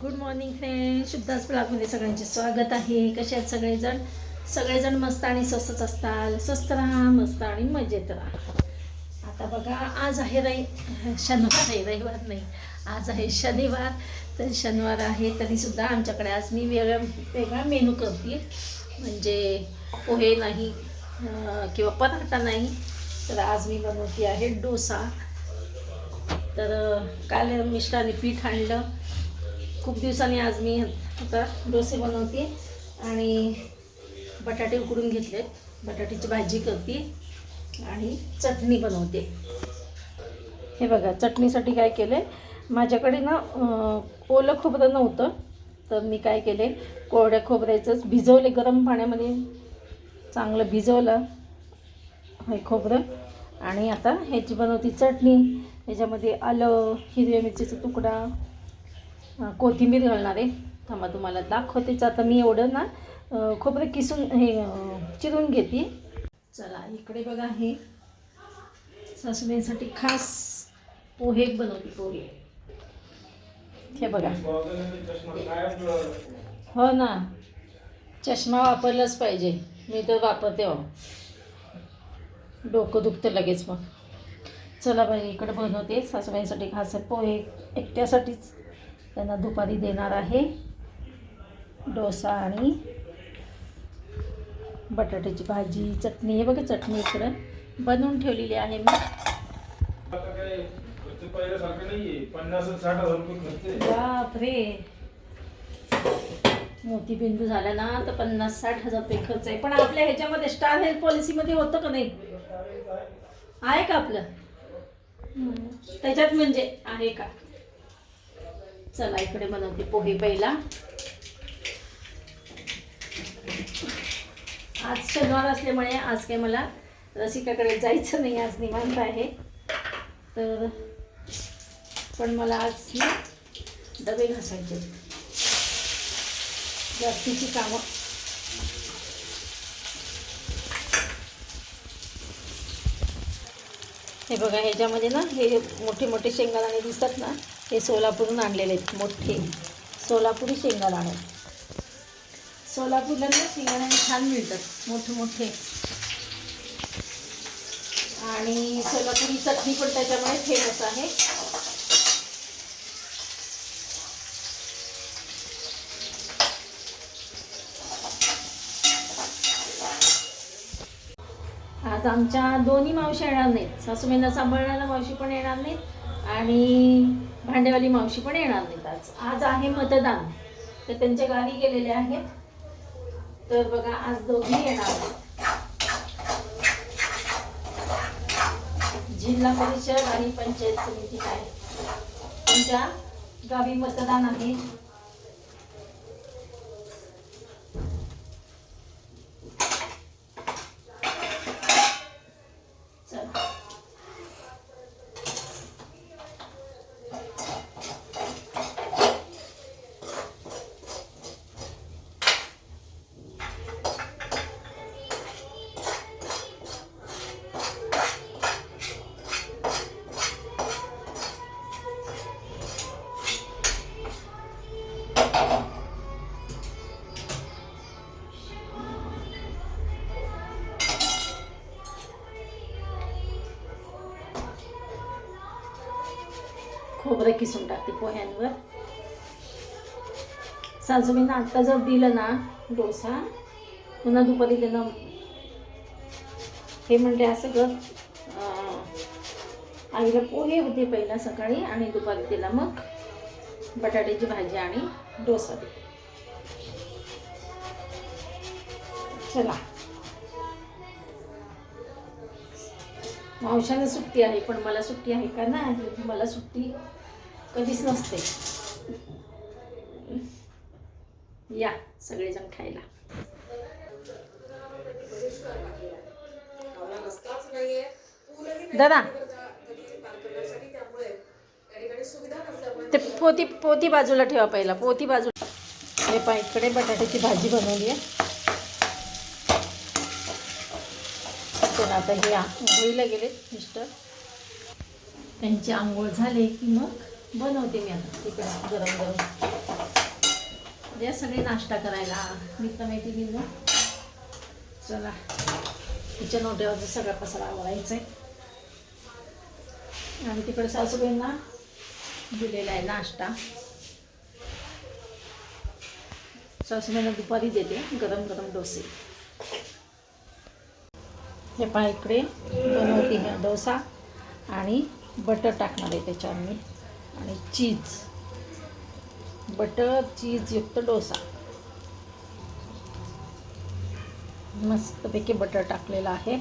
Good morning friend. शुद्धाच ब्लॉगमध्ये सगळ्यांचे स्वागत आहे. कसे आहेत सगळेजण? सगळेजण मस्त आणि स्वस्तच असतात. स्वस्त राहा, मस्त आणि मजेत राहा. आता बघा, आज आहे शनिवार आहे, रविवार नाही, आज आहे शनिवार. तर शनिवार आहे तरीसुद्धा आमच्याकडे आज मी वेगळा मेनू करते. म्हणजे पोहे नाही किंवा पराठा नाही, तर आज मी बनवते आहे डोसा. तर काल मिस्टरांनी पीठ आणलं, खूप दिवसांनी आज मी आता डोसे बनवते आणि बटाटे उकडून घेतलेत. बटाट्याची भाजी करते आणि चटणी बनवते. हे बघा, चटणीसाठी काय केलं आहे, माझ्याकडे ना ओलं खोबरं नव्हतं, तर मी काय केले, कोरड्या खोबऱ्याचंच भिजवले गरम पाण्यामध्ये, चांगलं भिजवलं हे खोबरं. आणि आता ह्याची बनवती चटणी. ह्याच्यामध्ये आलं, हिरव्या मिरचीचा तुकडा, कोथिंबीर घालणार आहे. थांबा तुम्हाला दाखवतेच. आता मी एवढं ना खोबरं किसून चिरून घेते. चला इकडे बघा, हे सासूबाईंसाठी खास पोहे बनवते. पोहे हे बघा. हो ना, चष्मा वापरलाच पाहिजे. मी तर वापरते हो, डोकं दुखतं लगेच. मग चला बाई, इकडे बनवते सासूबाईंसाठी खास पोहे. एकट्यासाठीच त्यांना दुपारी देणार आहे. डोसा आणि बटाट्याची भाजी, चटणी. हे बघा, चटणी इकडं बनवून ठेवलेली आहे मी. बापरे, मोतीबिंदू झाला ना तर 50-60 हजार रुपये खर्च आहे. पण आपल्या ह्याच्यामध्ये स्टार हेल्थ पॉलिसीमध्ये होतं का नाही? आहे का आपलं त्याच्यात? म्हणजे आहे का? चला इकडे बनवते पोहे. पहिला आज शनिवार असल्यामुळे आज काही मला रसिकाकडे जायचं नाही, आज निवांत आहे. तर पण मला आज डबे घासायचे, जास्तीची कामं. हे बघा, ह्याच्यामध्ये ना हे मोठे मोठे शेंगदाणे दिसतात ना, हे सोलापूरहून आणलेले आहेत. मोठे सोलापुरी शेंगदाणे. सोलापूरला ना शेंगदाणे छान मिळतात, मोठे मोठे. आणि सोलापुरी चटणी पण त्याच्यामुळे फेमस आहे. आज आमच्या दोन्ही मावशी येणार नाहीत. सासूबाईंना सांभाळणारा मावशी पण येणार नाहीत आणि भांडेवाली मावशी पण येणार नाहीत. आज आहे मतदान, तर त्यांच्या गावी गेलेले आहेत. तर बघा, आज दोघी येणार. जिल्हा परिषद आणि पंचायत समिती आहे, त्यांच्या गावी मतदान आहे. खोबरं किसून टाकते पोह्यांवर. सासूबाईंना आत्ता जर दिलं ना डोसा, पुन्हा दुपारी त्यांना हे म्हणते असं कर, आईला पोहे होते पहिला सकाळी आणि दुपारी तिला मग बटाट्याची भाजी आणि डोसा दे. चला, मावशांना सुट्टी आहे, पण मला सुट्टी आहे का? नाही, मला सुट्टी कधीच नसते. या सगळेजण खायला. दादा, ते पोती बाजूला ठेवा, पहिला पोती बाजूला. हे पहा, इकडे बटाट्याची भाजी बनवली आहे. तर आता हे आंघोळीला गेलेत मिस्टर, त्यांची आंघोळ झाली की मग बनवते मी आता तिकडे गरम गरम. या सगळे नाश्ता करायला मित्रमैत्रिणींनो. चला किचन ओट्यावरचा सगळा पसारा आवरायचा आहे. आणि तिकडे सासूबाईंना दिलेला आहे नाश्ता. सासूबाईंना दुपारी देते गरम गरम डोसे. हे पहा इकडे बनवते हा डोसा आणि बटर टाकणार आहे त्याच्यावर मी आणि चीज. बटर चीज युक्त डोसा. मस्तपैकी बटर टाकलेला आहे.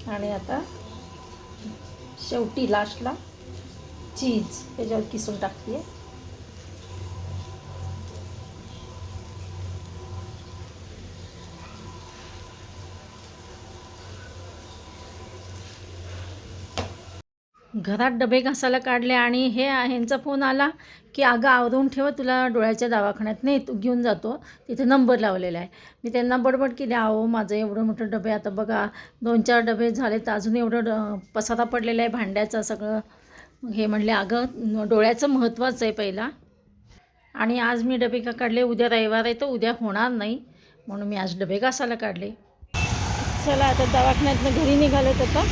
आणि आता शेवटी लास्टला चीज त्याच्यावर किसून टाकते. घरात डबे घासायला काढले आणि ह्यांचा फोन आला की अगं आवरून ठेव, तुला डोळ्याच्या दवाखान्यात नाही तू घेऊन जातो, तिथे नंबर लावलेला आहे. मी त्यांना बडबड केली, अहो माझं एवढं मोठं डबे, आता बघा 2-4 डबे झाले तर अजून एवढं पसारा पडलेला आहे भांड्याचं सगळं. हे म्हणले अगं डोळ्याचं महत्त्वाचं आहे पहिला. आणि आज मी डबे का काढले, उद्या रविवार आहे तर उद्या होणार नाही म्हणून मी आज डबे घासायला काढले. चला आता दवाखान्यातनं घरी निघालेत आता.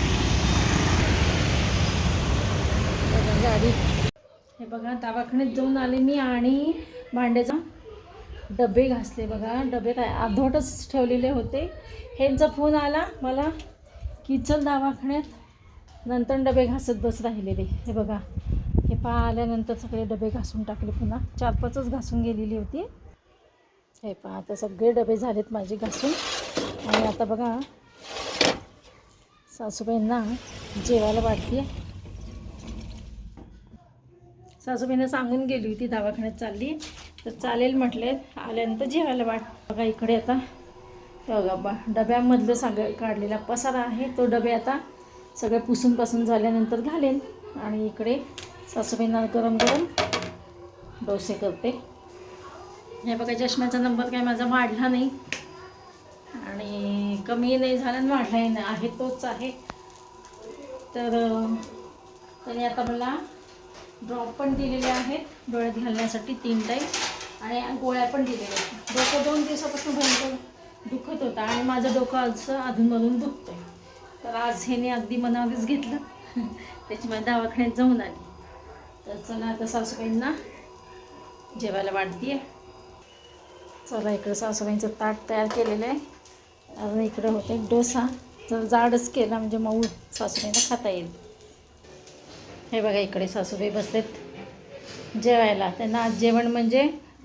गाडी हे बघा दवाखान्यात जाऊन आले मी आणि भांड्याचा डबे घासले. बघा डबे काय अर्धवटच ठेवलेले होते. ह्यांचा फोन आला मला की चल दवाखान्यात, नंतर डबे घासत बस राहिलेले. हे बघा हे पहा आल्यानंतर सगळे डबे घासून टाकले. पुन्हा 4-5च घासून गेलेली होती. हे पहा आता सगळे डबे झालेत माझे घासून. आणि आता बघा सासूबाईंना जेवायला वाढते. सासूबाईंना सांगून गेली होती दवाखान्यात चालली तर चालेल म्हटले, आल्यानंतर जेवायला वाट. बघा इकडे आता बघा डब्यामधलं सगळं काढलेला पसारा आहे तो डबे आता सगळे पुसून झाल्यानंतर घालेन. आणि इकडे सासूबाईंना गरम गरम डोसे करते. हे बघा चष्म्याचा नंबर काय माझा वाढला नाही आणि कमी नाही झाला आणि वाढलाही नाही आहे, तोच आहे. तर त्याने आता मला ड्रॉप पण दिलेले आहेत डोळ्यात घालण्यासाठी 3 टाईम आणि गोळ्या पण दिलेल्या आहेत. डोकं 2 दिवसापासून भयंकर दुखत होतं आणि माझं डोकं असं अधूनमधून दुखतं आहे. तर आज ह्याने अगदी मनावरच घेतलं त्याच्यामुळे दवाखान्यात जाऊन आली. तर चला आता सासूबाईंना जेवायला वाढते. चला इकडं सासूबाईंचं ताट तयार केलेलं आहे. अजून इकडं होते डोसा, तर जाडच केला म्हणजे मऊ सासूबाईंना खाता येईल. हे बघा इकडे सासूबाई बसलेत जेवायला. त्यांना आज जेवण म्हणजे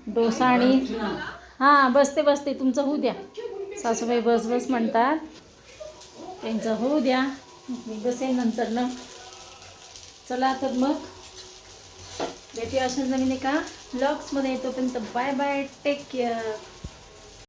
डोसा आणि हां बसते तुमचं होऊ द्या. सासूबाई बस म्हणतात, त्यांचं होऊ द्या, मी बसेन नंतरनं. चला तर मग भेटूया अशाच नवीन एका ब्लॉग्समध्ये. तोपर्यंत बाय बाय, टेक केअर.